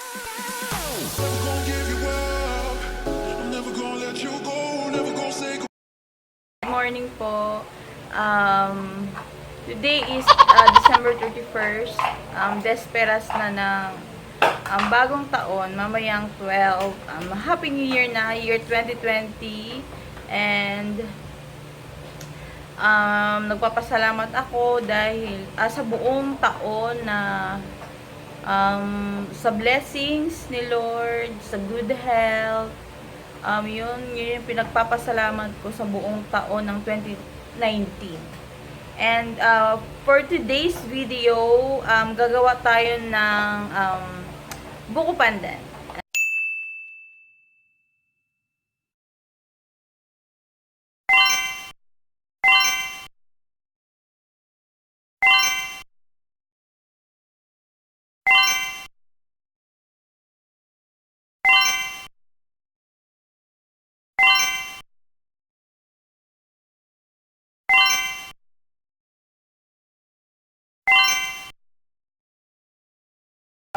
Good morning po. Today is December 31st. Desperas na ng bagong taon, mamayang 12. Happy New Year na, year 2020. And nagpapasalamat ako dahil sa buong taon na sa blessings ni Lord, sa good health. Yun yung pinagpapasalamat ko sa buong taon ng 2019. And for today's video, gagawa tayo ng buko pandan.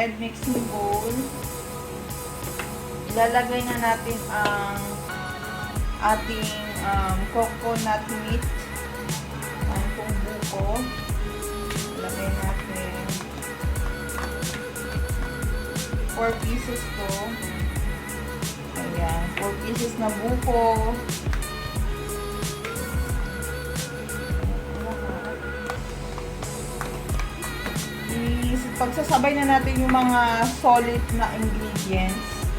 And mixing bowl. Ilalagay na natin ang ating coconut meat. Ang pong buko. Ilagay natin 4 pieces to. Ayan, 4 pieces na buko. Pagsasabay na natin yung mga solid na ingredients.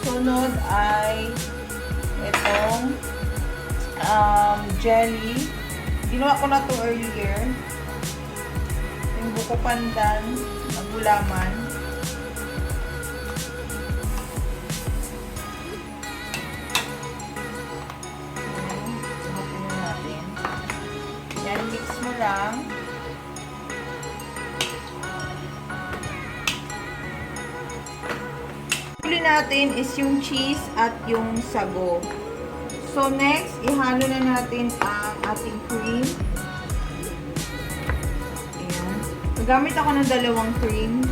Sunod ay itong jelly. Ginawa ko na to earlier. Yung buko pandan na gulaman. Hatiin na natin. Yan, mix mo lang. Natin is yung cheese at yung sago. So next, ihalo na natin ang ating cream. Ayan. Nagamit ako ng 2 cream.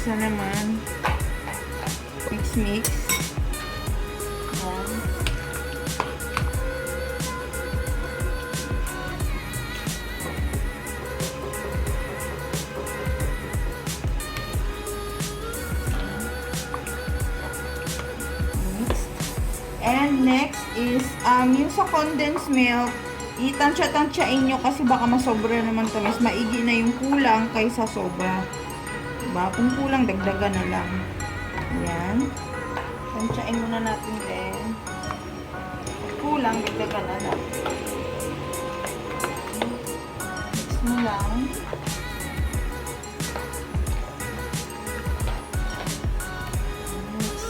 Isa naman mix. Ayan. Mixed. And next is yung sa condensed milk, itansya-tansyain nyo kasi baka masobra naman to. Mas maigi na yung kulang kaysa sobra. Diba? Kung kulang, dagdagan na lang. Ayan. Tansyain muna natin din. Kulang, dagdagan na lang. Mix mo lang. Mix.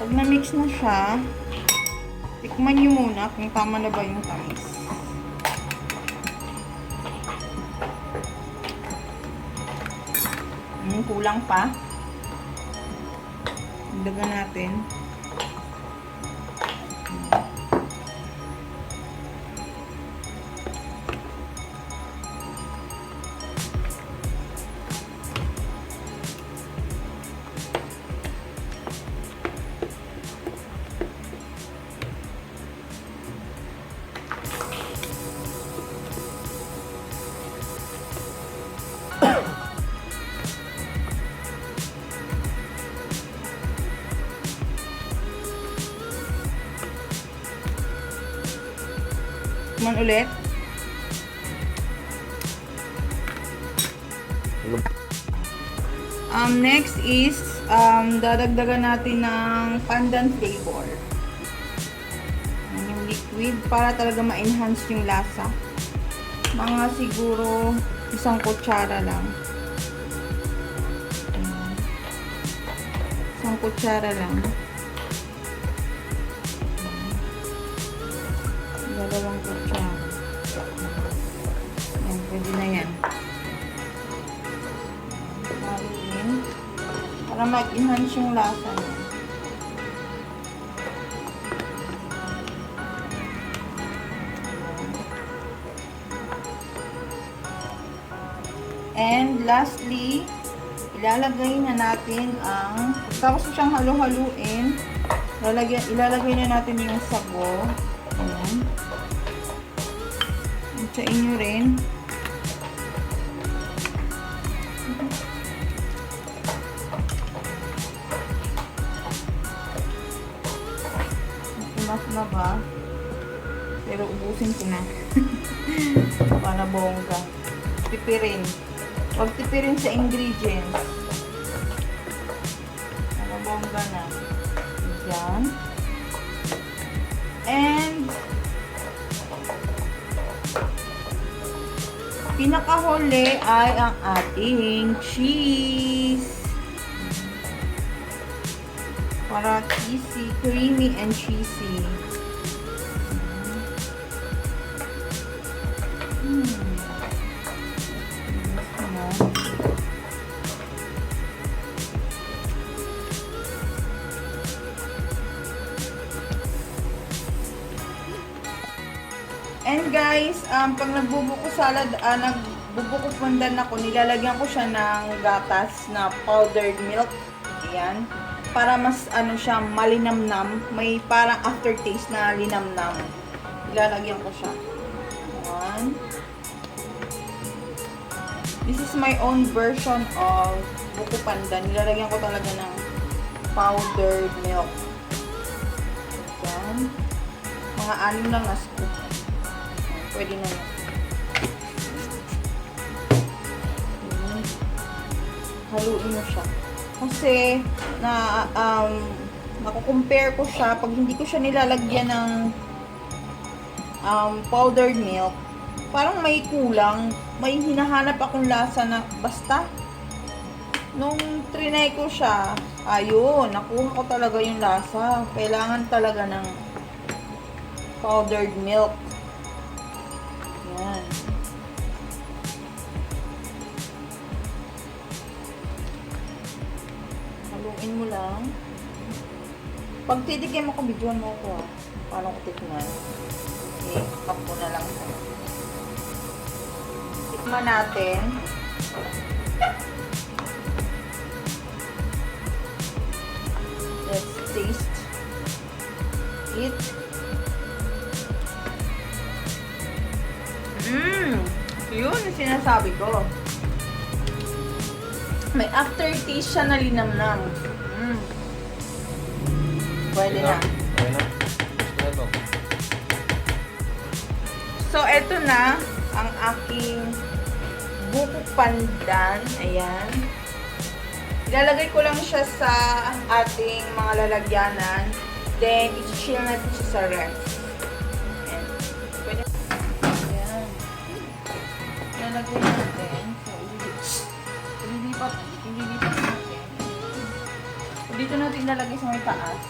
Pag na-mix na siya, tikman nyo muna kung tama na ba yung tamis. Kulang pa. Dagdagan natin. Tikman ulit. Next is, dadagdagan natin ng pandan flavor. Yung liquid para talaga ma-enhance yung lasa. Mga siguro 1 kutsara lang. 1 kutsara lang. 2 kutsara. Yan, pwede na yan. Haluin. Para mag-enhance yung lasa niya. And lastly, ilalagay na natin ang, tapos siyang halu-haluin, ilalagay na natin yung sago. Ayan. Itsain nyo rin. Enough na ba? Pero ubusin ko na. Para bongga. Tipirin. Huwag tipirin sa ingredients. Para bongga na. Yan. And pinakahuli ay ang ating cheese. Para cheesy, creamy and cheesy. And guys, pag nagbubuko salad, nagbubuko pandan ako, nilalagyan ko siya ng gatas na powdered milk. Ayan. Para mas siya malinamnam, may parang aftertaste na linamnam. Ilalagyan ko siya. Ayan. This is my own version of buko pandan. Nilalagyan ko talaga ng powdered milk. Ayan. Mga 6 lang na scoop. Pwede na yun. Haluin mo siya. Kasi, nakukompare ko siya, pag hindi ko siya nilalagyan ng powdered milk, parang may kulang, may hinahanap akong lasa na, basta, nung trinay ko siya, ayun, nakuha ko talaga yung lasa. Kailangan talaga ng powdered milk. Yan. Haluin mo lang. Pag titigyan mo ko, bidyoan mo ko paano ko tikman. Okay, pop ko na lang. Tikman natin. Let's taste it. Yun yung sinasabi ko. May aftertaste siya na linamnam. Pwede na. So, eto na ang aking buko pandan. Ayan. Ilalagay ko lang siya sa ating mga lalagyanan. Then, i-chill natin siya sa ref. Ilalagay natin. So, ililipat natin. So, dito natin ilalagay sa may taas.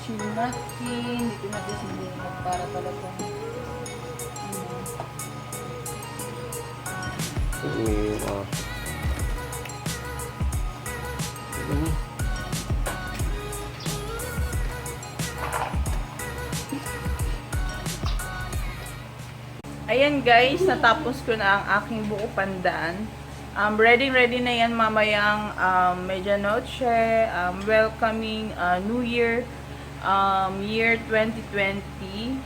Chill natin. Dito natin sinilin para talaga. Ayan guys, natapos ko na ang aking buko pandan. Ready na yan mamayang medianoche, welcoming New Year, year 2020.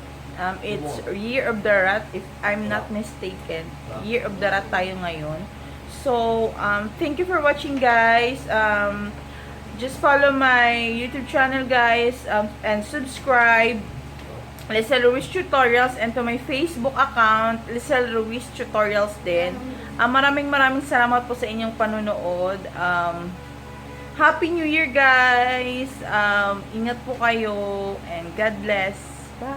It's Year of the Rat, if I'm not mistaken. Year of the Rat tayo ngayon. So, thank you for watching guys. Just follow my YouTube channel guys, and subscribe. Lisel Ruiz Tutorials, and to my Facebook account, Lisel Ruiz Tutorials din. Maraming salamat po sa inyong panunood. Happy New Year, guys! Ingat po kayo, and God bless. Bye!